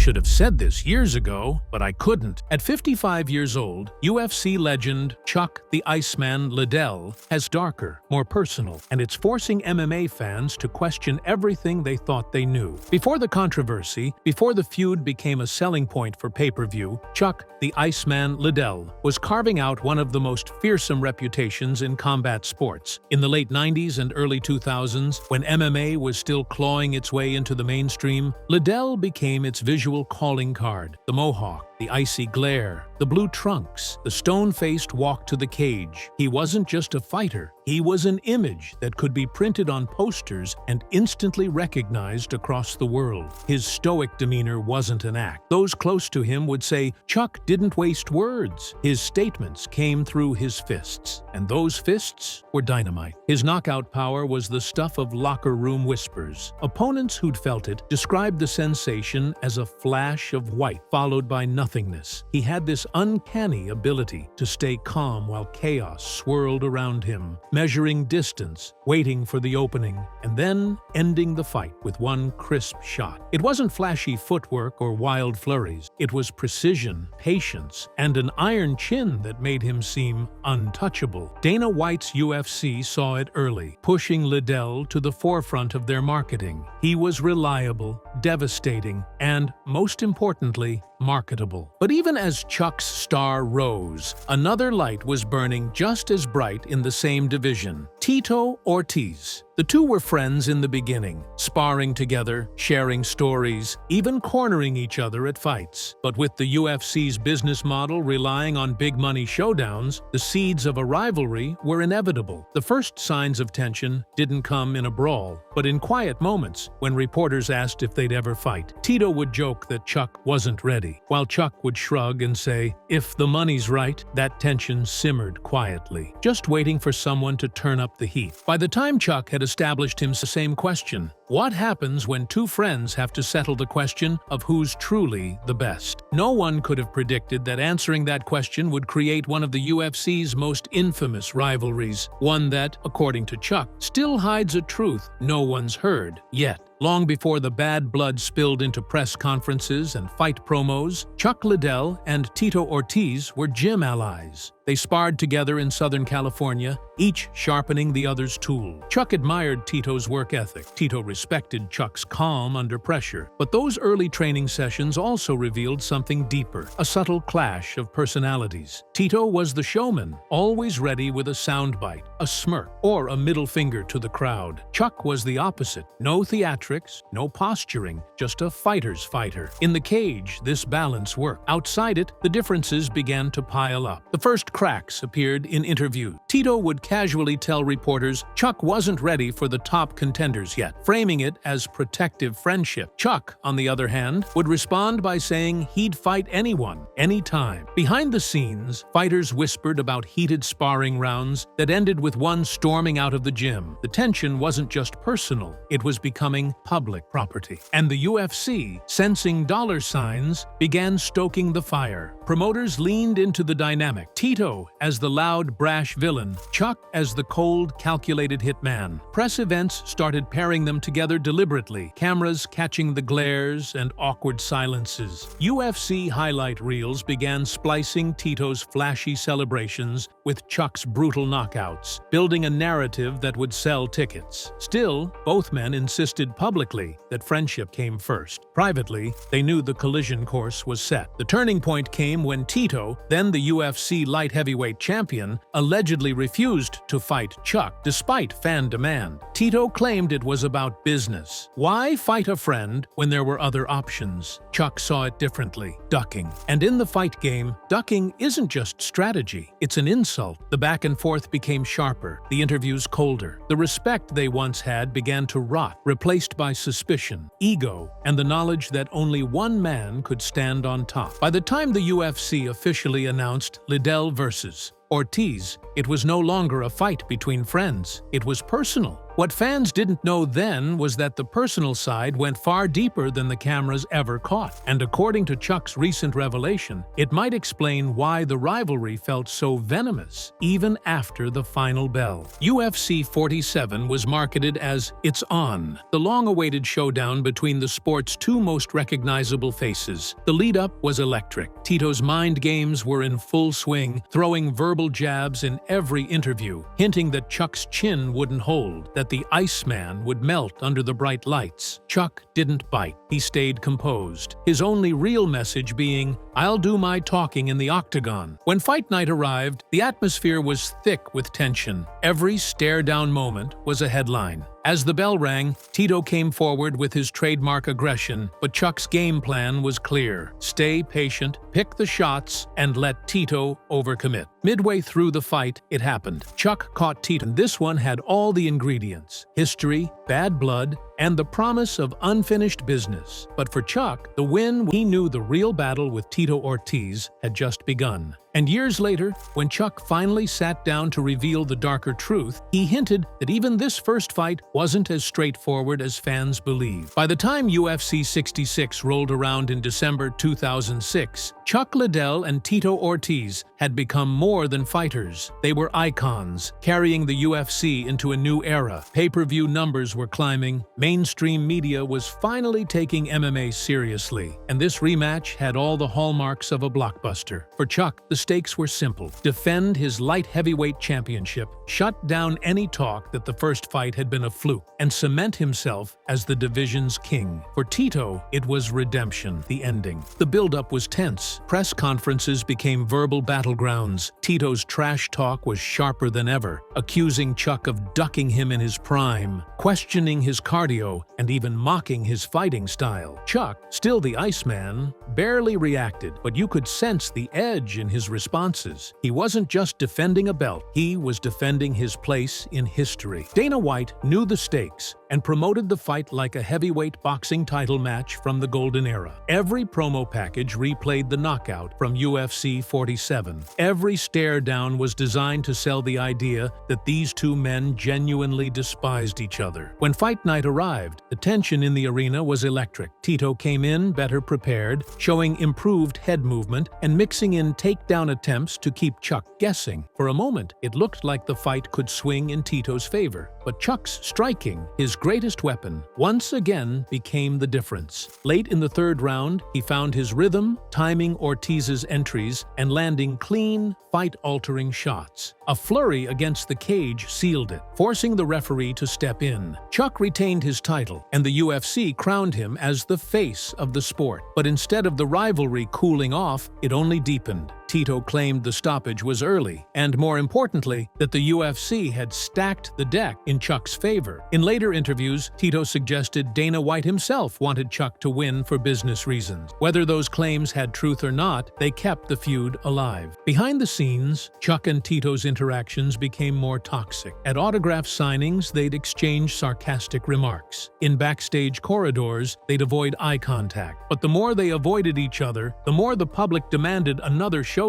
should have said this years ago, but I couldn't. At 55 years old, UFC legend Chuck the Iceman Liddell has darker, more personal, and it's forcing MMA fans to question everything they thought they knew. Before the controversy, before the feud became a selling point for pay-per-view, Chuck the Iceman Liddell was carving out one of the most fearsome reputations in combat sports. In the late 90s and early 2000s, when MMA was still clawing its way into the mainstream, Liddell became its visual calling card. The mohawk, the icy glare, the blue trunks, the stone-faced walk to the cage. He wasn't just a fighter. He was an image that could be printed on posters and instantly recognized across the world. His stoic demeanor wasn't an act. Those close to him would say Chuck didn't waste words. His statements came through his fists, and those fists were dynamite. His knockout power was the stuff of locker room whispers. Opponents who'd felt it described the sensation as a flash of white followed by nothingness. He had this uncanny ability to stay calm while chaos swirled around him, measuring distance, waiting for the opening, and then ending the fight with one crisp shot. It wasn't flashy footwork or wild flurries. It was precision, patience, and an iron chin that made him seem untouchable. Dana White's UFC saw it early, pushing Liddell to the forefront of their marketing. He was reliable, devastating, and, most importantly, marketable. But even as Chuck's star rose, another light was burning just as bright in the same division: Tito Ortiz. The two were friends in the beginning, sparring together, sharing stories, even cornering each other at fights. But with the UFC's business model relying on big-money showdowns, the seeds of a rivalry were inevitable. The first signs of tension didn't come in a brawl, but in quiet moments when reporters asked if they'd ever fight. Tito would joke that Chuck wasn't ready, while Chuck would shrug and say, "If the money's right." That tension simmered quietly, just waiting for someone to turn up the heat. By the time Chuck had established him the same question: what happens when two friends have to settle the question of who's truly the best? No one could have predicted that answering that question would create one of the UFC's most infamous rivalries, one that, according to Chuck, still hides a truth no one's heard yet. Long before the bad blood spilled into press conferences and fight promos, Chuck Liddell and Tito Ortiz were gym allies. They sparred together in Southern California, each sharpening the other's tool. Chuck admired Tito's work ethic. Tito respected Chuck's calm under pressure. But those early training sessions also revealed something deeper, a subtle clash of personalities. Tito was the showman, always ready with a soundbite, a smirk, or a middle finger to the crowd. Chuck was the opposite. No theatrics, no posturing, just a fighter's fighter. In the cage, this balance worked. Outside it, the differences began to pile up. The first cracks appeared in interviews. Tito would casually tell reporters Chuck wasn't ready for the top contenders yet, framing it as protective friendship. Chuck, on the other hand, would respond by saying he'd fight anyone, anytime. Behind the scenes, fighters whispered about heated sparring rounds that ended with one storming out of the gym. The tension wasn't just personal, it was becoming public property. And the UFC, sensing dollar signs, began stoking the fire. Promoters leaned into the dynamic. Tito as the loud, brash villain, Chuck as the cold, calculated hitman. Press events started pairing them together deliberately, cameras catching the glares and awkward silences. UFC highlight reels began splicing Tito's flashy celebrations with Chuck's brutal knockouts, building a narrative that would sell tickets. Still, both men insisted publicly that friendship came first. Privately, they knew the collision course was set. The turning point came when Tito, then the UFC light heavyweight champion, allegedly refused to fight Chuck despite fan demand. Tito claimed it was about business. Why fight a friend when there were other options? Chuck saw it differently: ducking. And in the fight game, ducking isn't just strategy, it's an insult. The back and forth became sharper, the interviews colder. The respect they once had began to rot, replaced by suspicion, ego, and the knowledge that only one man could stand on top. By the time the UFC officially announced Liddell versus Ortiz, it was no longer a fight between friends. It was personal. What fans didn't know then was that the personal side went far deeper than the cameras ever caught. And according to Chuck's recent revelation, it might explain why the rivalry felt so venomous, even after the final bell. UFC 47 was marketed as "It's On," the long-awaited showdown between the sport's two most recognizable faces. The lead-up was electric. Tito's mind games were in full swing, throwing verbal jabs in every interview, hinting that Chuck's chin wouldn't hold, that the Iceman would melt under the bright lights. Chuck didn't bite. He stayed composed, his only real message being, "I'll do my talking in the octagon." When fight night arrived, the atmosphere was thick with tension. Every stare-down moment was a headline. As the bell rang, Tito came forward with his trademark aggression, but Chuck's game plan was clear. Stay patient, pick the shots, and let Tito overcommit. Midway through the fight, it happened. Chuck caught Tito, and this one had all the ingredients: history, bad blood, and the promise of unfinished business. But for Chuck, the win, he knew the real battle with Tito Ortiz had just begun. And years later, when Chuck finally sat down to reveal the darker truth, he hinted that even this first fight wasn't as straightforward as fans believed. By the time UFC 66 rolled around in December 2006, Chuck Liddell and Tito Ortiz had become more than fighters. They were icons, carrying the UFC into a new era. Pay-per-view numbers were climbing, mainstream media was finally taking MMA seriously, and this rematch had all the hallmarks of a blockbuster. For Chuck, the stakes were simple: defend his light heavyweight championship, shut down any talk that the first fight had been a fluke, and cement himself as the division's king. For Tito, it was redemption, the ending. The build-up was tense. Press conferences became verbal battlegrounds. Tito's trash talk was sharper than ever, accusing Chuck of ducking him in his prime, questioning his cardio, and even mocking his fighting style. Chuck, still the Iceman, barely reacted, but you could sense the edge in his responses. He wasn't just defending a belt, he was defending his place in history. Dana White knew the stakes and promoted the fight like a heavyweight boxing title match from the golden era. Every promo package replayed the knockout from UFC 47. Every stare-down was designed to sell the idea that these two men genuinely despised each other. When fight night arrived, the tension in the arena was electric. Tito came in better prepared, showing improved head movement and mixing in takedown attempts to keep Chuck guessing. For a moment, it looked like the fight could swing in Tito's favor, but Chuck's striking, his greatest weapon, once again became the difference. Late in the third round, he found his rhythm, timing Ortiz's entries, and landing clean, fight-altering shots. A flurry against the cage sealed it, forcing the referee to step in. Chuck retained his title, and the UFC crowned him as the face of the sport. But instead of the rivalry cooling off, it only deepened. Tito claimed the stoppage was early, and more importantly, that the UFC had stacked the deck in Chuck's favor. In later interviews, Tito suggested Dana White himself wanted Chuck to win for business reasons. Whether those claims had truth or not, they kept the feud alive. Behind the scenes, Chuck and Tito's interactions became more toxic. At autograph signings, they'd exchange sarcastic remarks. In backstage corridors, they'd avoid eye contact. But the more they avoided each other, the more the public demanded another showdown.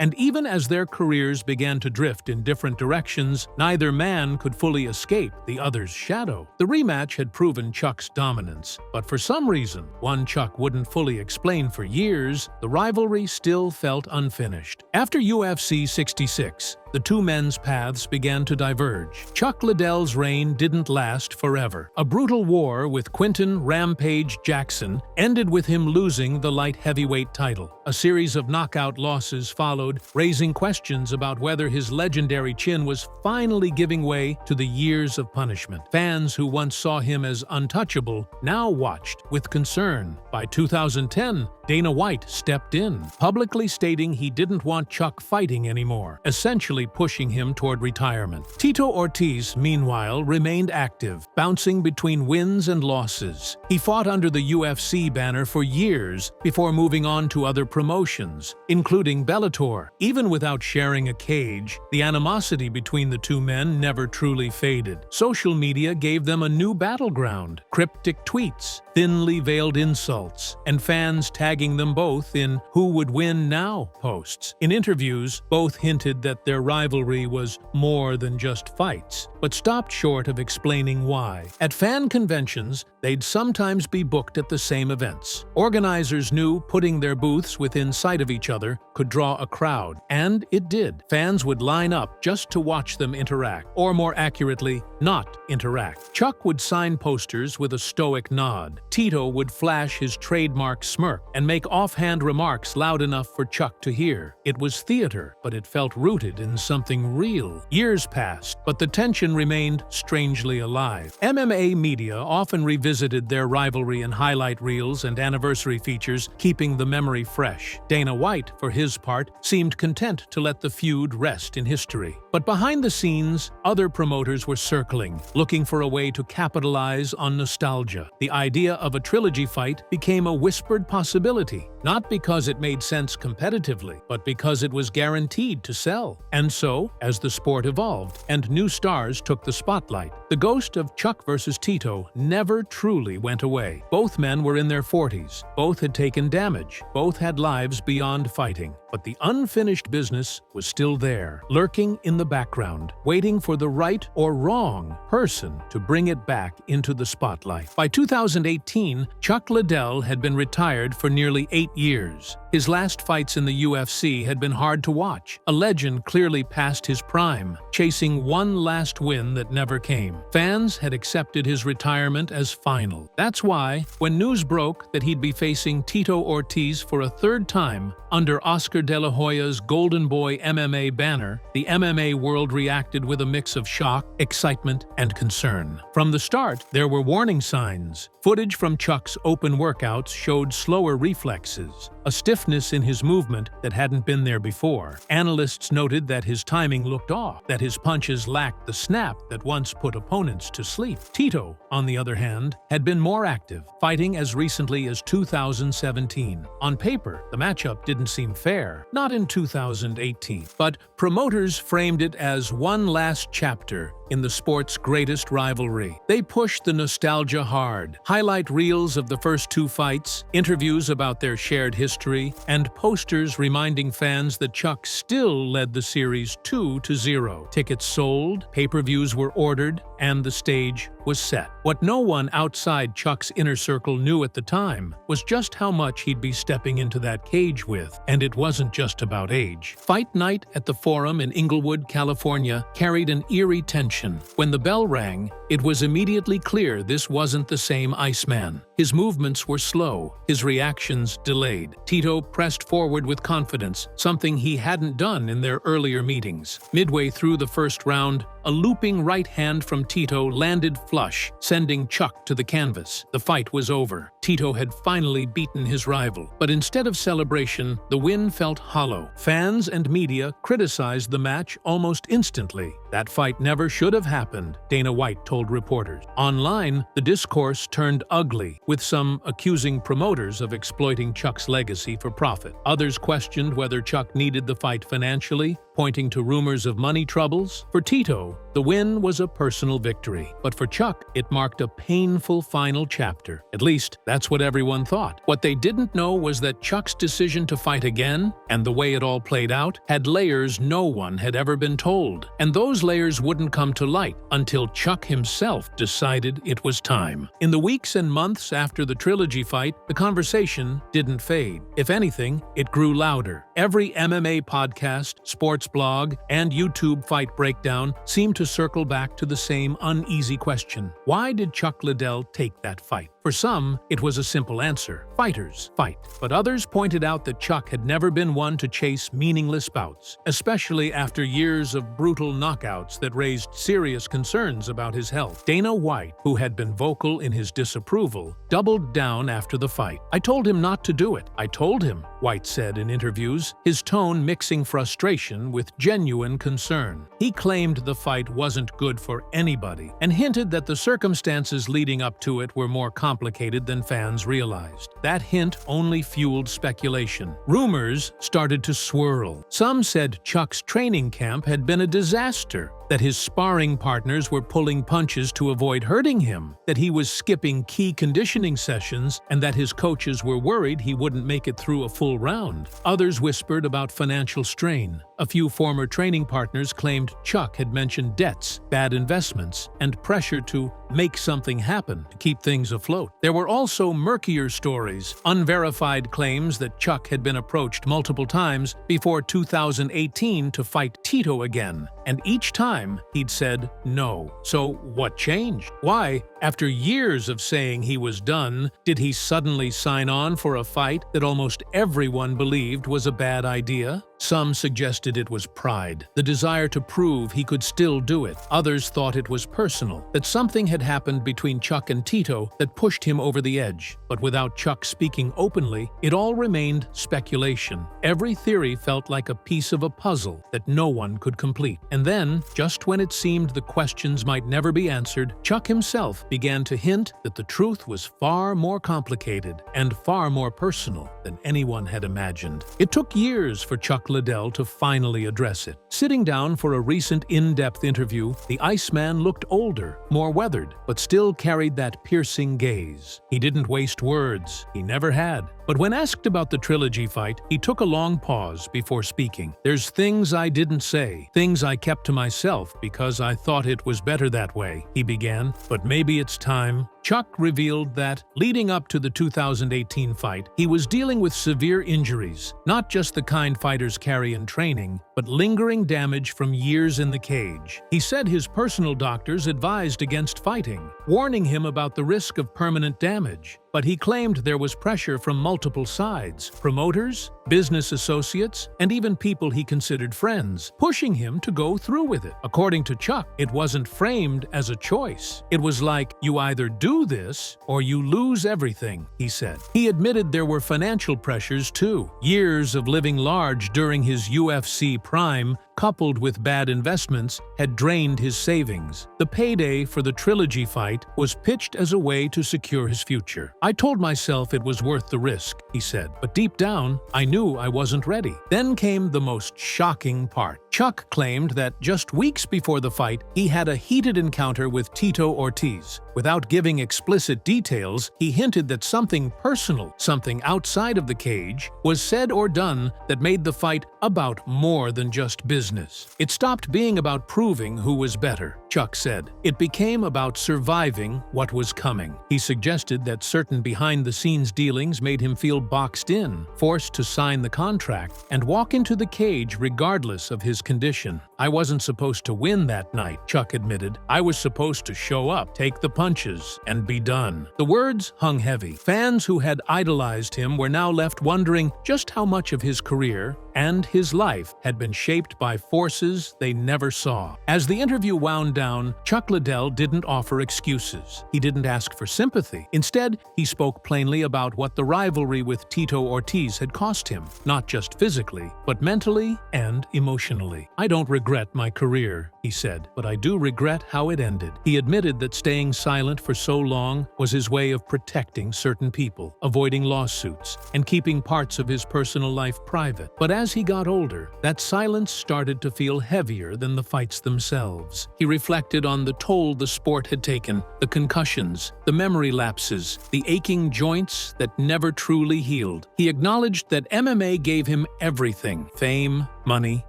And even as their careers began to drift in different directions, neither man could fully escape the other's shadow. The rematch had proven Chuck's dominance, but for some reason, one Chuck wouldn't fully explain for years, the rivalry still felt unfinished. After UFC 66, the two men's paths began to diverge. Chuck Liddell's reign didn't last forever. A brutal war with Quinton "Rampage" Jackson ended with him losing the light heavyweight title. A series of knockout losses followed, raising questions about whether his legendary chin was finally giving way to the years of punishment. Fans who once saw him as untouchable now watched with concern. By 2010, Dana White stepped in, publicly stating he didn't want Chuck fighting anymore, essentially pushing him toward retirement. Tito Ortiz, meanwhile, remained active, bouncing between wins and losses. He fought under the UFC banner for years before moving on to other promotions, including Bellator. Even without sharing a cage, the animosity between the two men never truly faded. Social media gave them a new battleground: cryptic tweets, thinly veiled insults, and fans tagging them both in "Who would win now?" posts. In interviews, both hinted that their rivalry was more than just fights, but stopped short of explaining why. At fan conventions, they'd sometimes be booked at the same events. Organizers knew putting their booths within sight of each other could draw a crowd, and it did. Fans would line up just to watch them interact, or more accurately, not interact. Chuck would sign posters with a stoic nod. Tito would flash his trademark smirk and make offhand remarks loud enough for Chuck to hear. It was theater, but it felt rooted in something real. Years passed, but the tension remained strangely alive. MMA media often revisited their rivalry in highlight reels and anniversary features, keeping the memory fresh. Dana White, for his part, seemed content to let the feud rest in history. But behind the scenes, other promoters were circling, looking for a way to capitalize on nostalgia. The idea of a trilogy fight became a whispered possibility, not because it made sense competitively, but because it was guaranteed to sell. And so, as the sport evolved and new stars took the spotlight, the ghost of Chuck versus Tito never truly went away. Both men were in their 40s, both had taken damage, both had lives beyond fighting. But the unfinished business was still there, lurking in the background, waiting for the right or wrong person to bring it back into the spotlight. By 2018, Chuck Liddell had been retired for nearly 8 years. His last fights in the UFC had been hard to watch. A legend clearly past his prime, chasing one last win that never came. Fans had accepted his retirement as final. That's why, when news broke that he'd be facing Tito Ortiz for a third time under Oscar De La Hoya's Golden Boy MMA banner, the MMA world reacted with a mix of shock, excitement, and concern. From the start, there were warning signs. Footage from Chuck's open workouts showed slower reflexes, a stiffness in his movement that hadn't been there before. Analysts noted that his timing looked off, that his punches lacked the snap that once put opponents to sleep. Tito, on the other hand, had been more active, fighting as recently as 2017. On paper, the matchup didn't seem fair, not in 2018, but promoters framed it as one last chapter in the sport's greatest rivalry. They pushed the nostalgia hard. Highlight reels of the first two fights, interviews about their shared history, and posters reminding fans that Chuck still led the series 2-0. Tickets sold, pay-per-views were ordered, and the stage was set. What no one outside Chuck's inner circle knew at the time was just how much he'd be stepping into that cage with. And it wasn't just about age. Fight night at the Forum in Inglewood, California carried an eerie tension. When the bell rang, it was immediately clear this wasn't the same Iceman. His movements were slow, his reactions delayed. Tito pressed forward with confidence, something he hadn't done in their earlier meetings. Midway through the first round, a looping right hand from Tito landed flush, sending Chuck to the canvas. The fight was over. Tito had finally beaten his rival. But instead of celebration, the win felt hollow. Fans and media criticized the match almost instantly. That fight never should have happened, Dana White told reporters. Online, the discourse turned ugly, with some accusing promoters of exploiting Chuck's legacy for profit. Others questioned whether Chuck needed the fight financially, pointing to rumors of money troubles. For Tito, the win was a personal victory, but for Chuck, it marked a painful final chapter. At least, that's what everyone thought. What they didn't know was that Chuck's decision to fight again, and the way it all played out, had layers no one had ever been told. And those layers wouldn't come to light until Chuck himself decided it was time. In the weeks and months after the trilogy fight, the conversation didn't fade. If anything, it grew louder. Every MMA podcast, sports blog, and YouTube fight breakdown seemed to circle back to the same uneasy question. Why did Chuck Liddell take that fight? For some, it was a simple answer. Fighters fight. But others pointed out that Chuck had never been one to chase meaningless bouts, especially after years of brutal knockouts that raised serious concerns about his health. Dana White, who had been vocal in his disapproval, doubled down after the fight. "I told him not to do it. I told him," White said in interviews, his tone mixing frustration with genuine concern. He claimed the fight wasn't good for anybody and hinted that the circumstances leading up to it were more complicated than fans realized. That hint only fueled speculation. Rumors started to swirl. Some said Chuck's training camp had been a disaster, that his sparring partners were pulling punches to avoid hurting him, that he was skipping key conditioning sessions, and that his coaches were worried he wouldn't make it through a full round. Others whispered about financial strain. A few former training partners claimed Chuck had mentioned debts, bad investments, and pressure to make something happen to keep things afloat. There were also murkier stories, unverified claims that Chuck had been approached multiple times before 2018 to fight Tito again, and each time he'd said no. So what changed? Why, after years of saying he was done, did he suddenly sign on for a fight that almost everyone believed was a bad idea? Some suggested it was pride, the desire to prove he could still do it. Others thought it was personal, that something had happened between Chuck and Tito that pushed him over the edge. But without Chuck speaking openly, it all remained speculation. Every theory felt like a piece of a puzzle that no one could complete. And then, just when it seemed the questions might never be answered, Chuck himself began to hint that the truth was far more complicated and far more personal than anyone had imagined. It took years for Chuck Liddell to finally address it. Sitting down for a recent in-depth interview, the Iceman looked older, more weathered, but still carried that piercing gaze. He didn't waste words. He never had. But when asked about the trilogy fight, he took a long pause before speaking. "There's things I didn't say, things I kept to myself because I thought it was better that way," he began. "But maybe it's time." Chuck revealed that, leading up to the 2018 fight, he was dealing with severe injuries, not just the kind fighters carry in training, but lingering damage from years in the cage. He said his personal doctors advised against fighting, warning him about the risk of permanent damage. But he claimed there was pressure from multiple sides, promoters, business associates, and even people he considered friends, pushing him to go through with it. According to Chuck, it wasn't framed as a choice. It was like, you either do this or you lose everything, he said. He admitted there were financial pressures too. Years of living large during his UFC prime, coupled with bad investments, had drained his savings. The payday for the trilogy fight was pitched as a way to secure his future. "I told myself it was worth the risk," he said, "but deep down, I knew I wasn't ready." Then came the most shocking part. Chuck claimed that just weeks before the fight, he had a heated encounter with Tito Ortiz. Without giving explicit details, he hinted that something personal, something outside of the cage, was said or done that made the fight about more than just business. It stopped being about proving who was better, Chuck said. It became about surviving what was coming. He suggested that certain behind-the-scenes dealings made him feel boxed in, forced to sign the contract, and walk into the cage regardless of his condition. "I wasn't supposed to win that night," Chuck admitted. "I was supposed to show up, take the punches, and be done." The words hung heavy. Fans who had idolized him were now left wondering just how much of his career and his life had been shaped by forces they never saw. As the interview wound down, Chuck Liddell didn't offer excuses. He didn't ask for sympathy. Instead, he spoke plainly about what the rivalry with Tito Ortiz had cost him, not just physically, but mentally and emotionally. "I don't regret my career," he said, "but I do regret how it ended." He admitted that staying silent for so long was his way of protecting certain people, avoiding lawsuits, and keeping parts of his personal life private. But as he got older, that silence started to feel heavier than the fights themselves. He reflected on the toll the sport had taken, the concussions, the memory lapses, the aching joints that never truly healed. He acknowledged that MMA gave him everything: fame, money,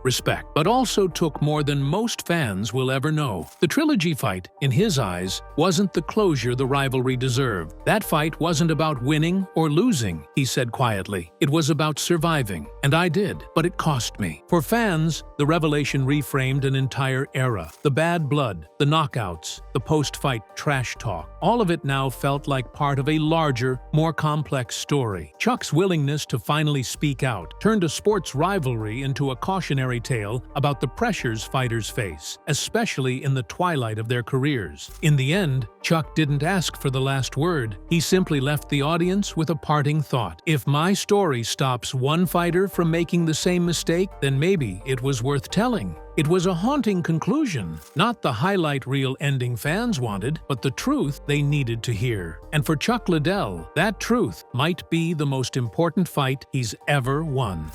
respect, but also took more than most fans will ever know. The trilogy fight, in his eyes, wasn't the closure the rivalry deserved. That fight wasn't about winning or losing, he said quietly. It was about surviving, and I did, but it cost me. For fans, the revelation reframed an entire era. The bad blood, the knockouts, the post-fight trash talk, all of it now felt like part of a larger, more complex story. Chuck's willingness to finally speak out turned a sports rivalry into a cautionary tale about the pressures fighters face, especially in the twilight of their careers. In the end, Chuck didn't ask for the last word. He simply left the audience with a parting thought. "If my story stops one fighter from making the same mistake, then maybe it was worth telling." It was a haunting conclusion, not the highlight reel ending fans wanted, but the truth they needed to hear. And for Chuck Liddell, that truth might be the most important fight he's ever won.